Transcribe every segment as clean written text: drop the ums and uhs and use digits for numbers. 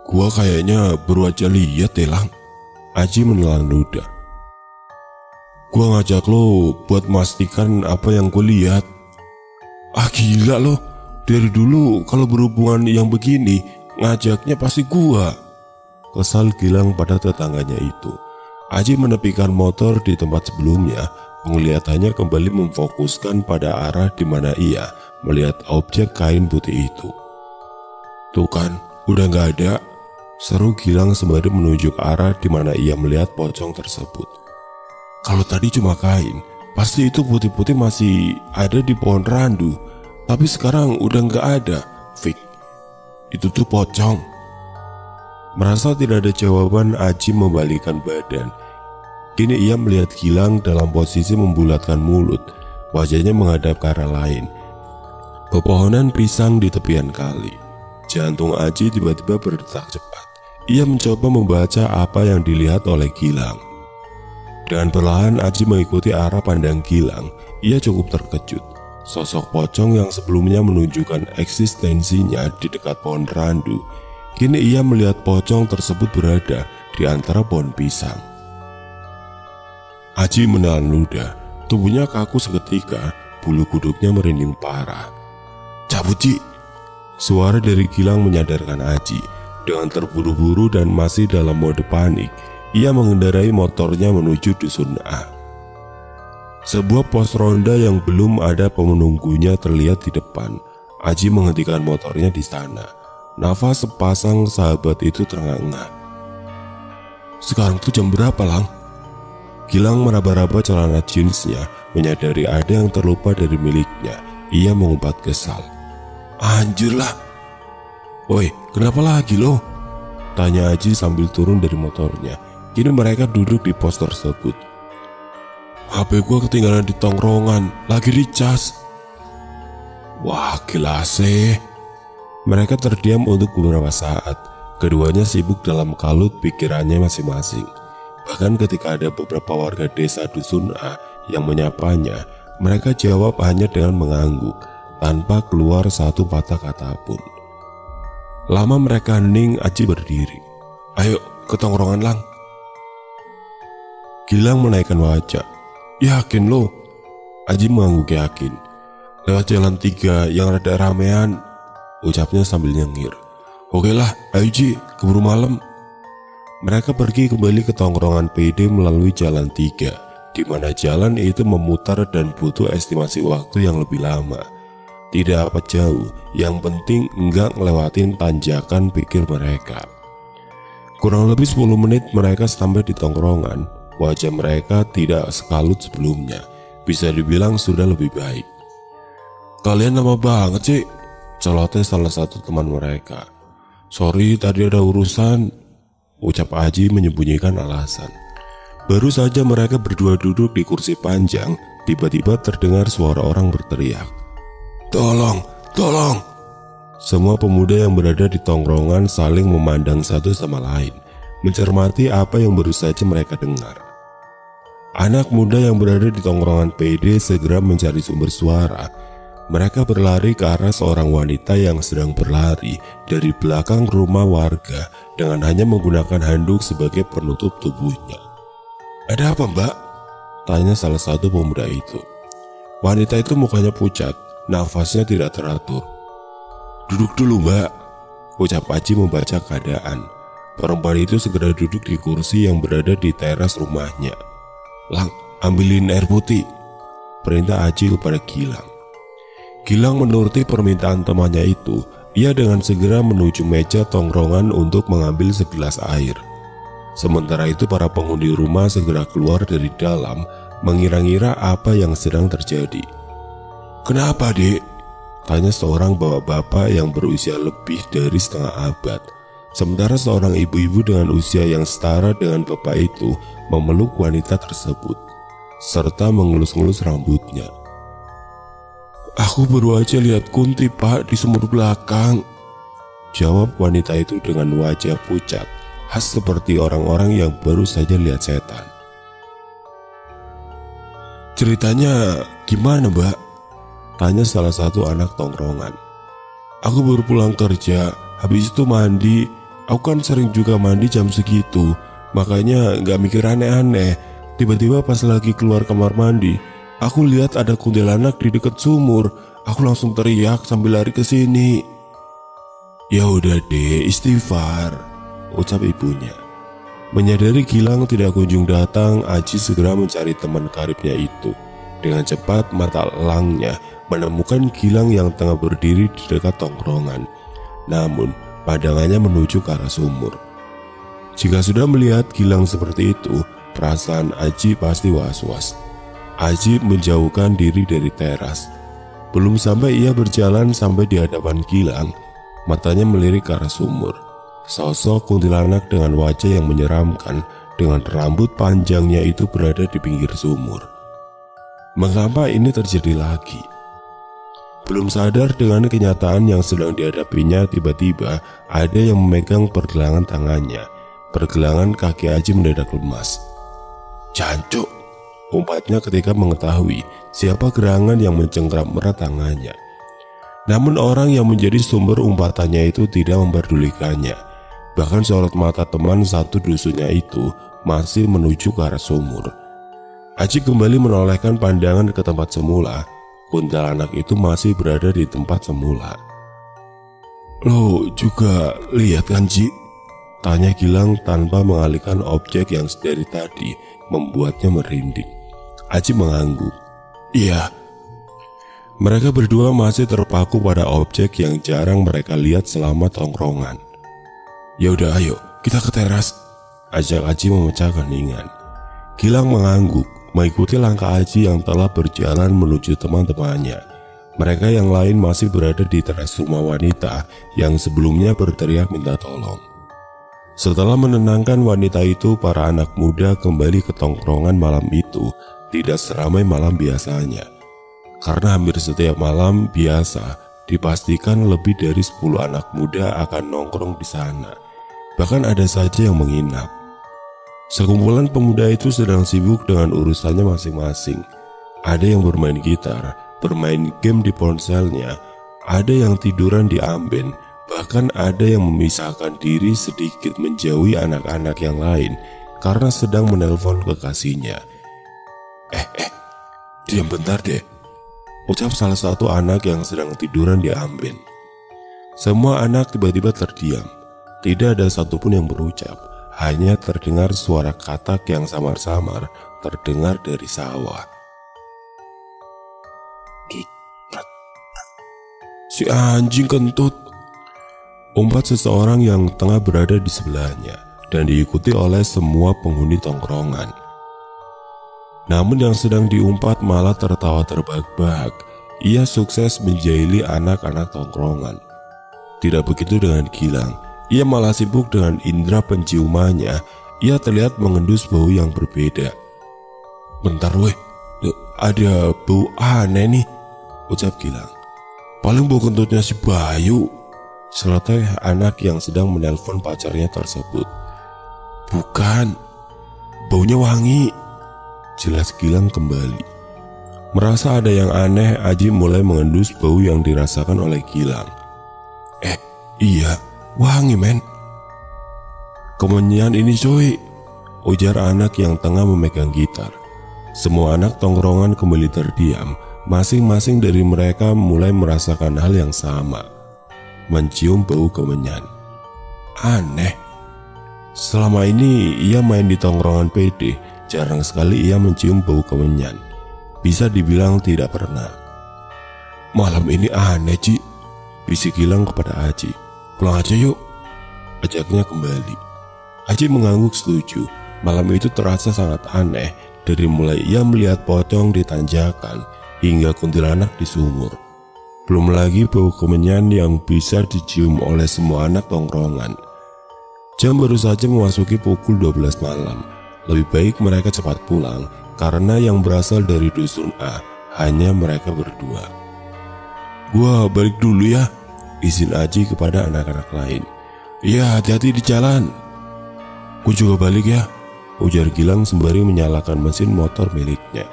Gua kayaknya baru aja lihat deh, Lang. Aji menelan ludah. Gua ngajak lo buat memastikan apa yang gue lihat. Ah gila lo, dari dulu kalau berhubungan yang begini ngajaknya pasti gua. Kesal Gilang pada tetangganya itu. Aji menepikan motor di tempat sebelumnya. Penglihatannya kembali memfokuskan pada arah di mana ia melihat objek kain putih itu. Tuh kan, udah gak ada, seru Gilang sembari menunjuk arah di mana ia melihat pocong tersebut. Kalau tadi cuma kain, pasti itu putih-putih masih ada di pohon randu. Tapi sekarang udah gak ada. Fik, itu tuh pocong. Merasa tidak ada jawaban, Aji membalikkan badan. Kini ia melihat Gilang dalam posisi membulatkan mulut. Wajahnya menghadap ke arah lain. Pepohonan pisang di tepian kali. Jantung Aji tiba-tiba berdetak cepat. Ia mencoba membaca apa yang dilihat oleh Gilang. Dengan perlahan Aji mengikuti arah pandang Gilang. Ia cukup terkejut. Sosok pocong yang sebelumnya menunjukkan eksistensinya di dekat pohon randu, kini ia melihat pocong tersebut berada di antara pohon pisang. Aji menelan ludah. Tubuhnya kaku seketika. Bulu kuduknya merinding parah. Cabut, Ci! Suara dari Gilang menyadarkan Aji. Dengan terburu-buru dan masih dalam mode panik, ia mengendarai motornya menuju dusun A. Sebuah pos ronda yang belum ada pemenunggunya terlihat di depan. Aji menghentikan motornya di sana. Nafas sepasang sahabat itu terengah-engah. Sekarang tuh jam berapa, Lang? Gilang meraba-raba celana jeansnya, menyadari ada yang terlupa dari miliknya. Ia mengumpat kesal. Anjir lah. Woi, kenapa lagi lo? Tanya Aji sambil turun dari motornya. Kini mereka duduk di pos tersebut. HP gua ketinggalan di tongkrongan, lagi dicas. Wah, gila sih. Mereka terdiam untuk beberapa saat. Keduanya sibuk dalam kalut pikirannya masing-masing. Bahkan ketika ada beberapa warga desa dusun A yang menyapanya, mereka jawab hanya dengan mengangguk, tanpa keluar satu patah kata pun. Lama mereka hening, Aji berdiri. Ayo, ke tongkrongan, Lang. Gilang menaikkan wajah. Yakin lo? Aji mengangguk yakin. Lewat jalan 3 yang rada ramean, ucapnya sambil nyengir. Oke lah, ayo Ji, keburu malam. Mereka pergi kembali ke tongkrongan PD melalui jalan 3, di mana jalan itu memutar dan butuh estimasi waktu yang lebih lama. Tidak apa jauh, yang penting enggak ngelewatin tanjakan, pikir mereka. Kurang lebih 10 menit mereka sampai di tongkrongan. Wajah mereka tidak sekalut sebelumnya, bisa dibilang sudah lebih baik. Kalian lama banget sih, celoteh salah satu teman mereka. Sorry, tadi ada urusan, ucap Aji menyembunyikan alasan. Baru saja mereka berdua duduk di kursi panjang, tiba-tiba terdengar suara orang berteriak. Tolong, tolong! Semua pemuda yang berada di tongkrongan saling memandang satu sama lain, mencermati apa yang baru saja mereka dengar. Anak muda yang berada di tongkrongan PD segera mencari sumber suara. Mereka berlari ke arah seorang wanita yang sedang berlari dari belakang rumah warga dengan hanya menggunakan handuk sebagai penutup tubuhnya. Ada apa, Mbak? Tanya salah satu pemuda itu. Wanita itu mukanya pucat, nafasnya tidak teratur. Duduk dulu, Mbak, ucap Aji membaca keadaan. Perempuan itu segera duduk di kursi yang berada di teras rumahnya. Lang, ambilin air putih, perintah Aji kepada Gilang. Gilang menuruti permintaan temannya itu. Ia dengan segera menuju meja tongkrongan untuk mengambil segelas air. Sementara itu para penghuni rumah segera keluar dari dalam, mengira-ngira apa yang sedang terjadi. Kenapa, Dek? Tanya seorang bapak-bapak yang berusia lebih dari setengah abad. Sementara seorang ibu-ibu dengan usia yang setara dengan bapak itu memeluk wanita tersebut, serta mengelus-ngelus rambutnya. Aku baru aja lihat Kunti, Pak, di sumur belakang, jawab wanita itu dengan wajah pucat, khas seperti orang-orang yang baru saja lihat setan. Ceritanya gimana, Mbak? Tanya salah satu anak tongkrongan. Aku baru pulang kerja, habis itu mandi, Aku kan sering juga mandi jam segitu, makanya gak mikir aneh-aneh. Tiba-tiba pas lagi keluar kamar mandi, aku lihat ada kuntilanak di dekat sumur. Aku langsung teriak sambil lari ke sini. Ya udah deh, istighfar, ucap ibunya. Menyadari Gilang tidak kunjung datang, Aji segera mencari teman karibnya itu. Dengan cepat mata elangnya menemukan Gilang yang tengah berdiri di dekat tongkrongan. Namun pandangannya menuju ke arah sumur. Jika sudah melihat Gilang seperti itu, perasaan Aji pasti was-was. Aji menjauhkan diri dari teras. Belum sampai ia berjalan sampai di hadapan Gilang, matanya melirik ke arah sumur. Sosok kuntilanak dengan wajah yang menyeramkan dengan rambut panjangnya itu berada di pinggir sumur. Mengapa ini terjadi lagi? Belum sadar dengan kenyataan yang sedang dihadapinya, tiba-tiba ada yang memegang pergelangan tangannya. Pergelangan kaki Aji mendadak lemas. Jancuk, umpatnya ketika mengetahui siapa gerangan yang mencengkram erat tangannya. Namun orang yang menjadi sumber umpatannya itu tidak memperdulikannya. Bahkan sorot mata teman satu dusunnya itu masih menuju ke arah sumur. Aji kembali menolehkan pandangan ke tempat semula. Kuntilanak itu masih berada di tempat semula. Lo juga lihat kan, Ji? Tanya Gilang tanpa mengalihkan objek yang dari tadi membuatnya merinding. Aji mengangguk. Iya. Mereka berdua masih terpaku pada objek yang jarang mereka lihat selama tongkrongan. Ya udah, ayo kita ke teras, ajak Aji memecah keheningan. Gilang mengangguk, mengikuti langkah Aji yang telah berjalan menuju teman-temannya. Mereka yang lain masih berada di teras rumah wanita yang sebelumnya berteriak minta tolong. Setelah menenangkan wanita itu, para anak muda kembali ke tongkrongan malam itu tidak seramai malam biasanya. Karena hampir setiap malam biasa dipastikan lebih dari 10 anak muda akan nongkrong di sana. Bahkan ada saja yang menginap. Sekumpulan pemuda itu sedang sibuk dengan urusannya masing-masing. Ada yang bermain gitar, bermain game di ponselnya, ada yang tiduran di amben, bahkan ada yang memisahkan diri sedikit menjauhi anak-anak yang lain karena sedang menelpon kekasihnya. Diam bentar deh, ucap salah satu anak yang sedang tiduran di amben. Semua anak tiba-tiba terdiam. Tidak ada satupun yang berucap, hanya terdengar suara katak yang samar-samar terdengar dari sawah. Si anjing kentut, umpat seseorang yang tengah berada di sebelahnya dan diikuti oleh semua penghuni tongkrongan. Namun yang sedang diumpat malah tertawa terbahak-bahak. Ia sukses menjahili anak-anak tongkrongan. Tidak begitu dengan Gilang. Ia malah sibuk dengan indera penciumannya. Ia terlihat mengendus bau yang berbeda. Bentar weh, ada bau aneh nih, ucap Gilang. Paling bau kentutnya si Bayu, seloteh anak yang sedang menelpon pacarnya tersebut. Bukan, baunya wangi, jelas Gilang kembali. Merasa ada yang aneh, Aji mulai mengendus bau yang dirasakan oleh Gilang. Iya, wangi men. Kemenyan ini coy, ujar anak yang tengah memegang gitar. Semua anak tongkrongan kembali terdiam. Masing-masing dari mereka mulai merasakan hal yang sama, mencium bau kemenyan. Aneh. Selama ini ia main di tongkrongan PD, jarang sekali ia mencium bau kemenyan. Bisa dibilang tidak pernah. Malam ini aneh, Ci, bisik Gilang kepada Aji. Pulang aja yuk, ajaknya kembali. Aji mengangguk setuju. Malam itu terasa sangat aneh, dari mulai ia melihat pocong di tanjakan hingga kuntilanak di sumur. Belum lagi bau kemenyan yang bisa dicium oleh semua anak tongkrongan. Jam baru saja memasuki pukul 12 malam. Lebih baik mereka cepat pulang, karena yang berasal dari dusun A hanya mereka berdua. Gua balik dulu ya, izin Aji kepada anak-anak lain. Iya, hati-hati di jalan. Gua juga balik ya, ujar Gilang sembari menyalakan mesin motor miliknya.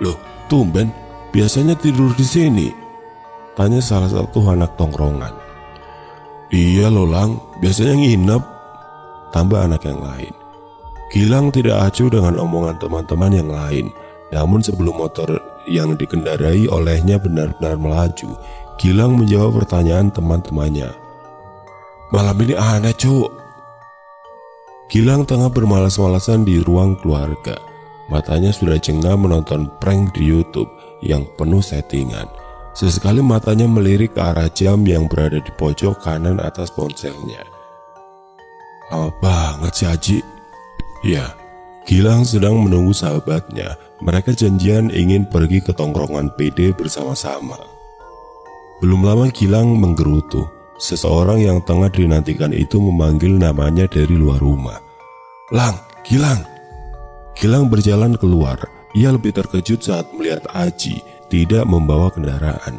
Loh, tumben, biasanya tidur di sini, tanya salah satu anak tongkrongan. Iya loh Lang, biasanya nginep, tambah anak yang lain. Gilang tidak acuh dengan omongan teman-teman yang lain. Namun sebelum motor yang dikendarai olehnya benar-benar melaju, Gilang menjawab pertanyaan teman-temannya. Malam ini aneh cuk. Gilang tengah bermalas-malasan di ruang keluarga. Matanya sudah jengah menonton prank di YouTube yang penuh settingan. Sesekali matanya melirik ke arah jam yang berada di pojok kanan atas ponselnya. Lama banget si Haji. Ya, Gilang sedang menunggu sahabatnya. Mereka janjian ingin pergi ke tongkrongan PD bersama-sama. Belum lama Gilang menggerutu. Seseorang yang tengah dinantikan itu memanggil namanya dari luar rumah. Lang, Gilang. Gilang berjalan keluar. Ia lebih terkejut saat melihat Aji tidak membawa kendaraan.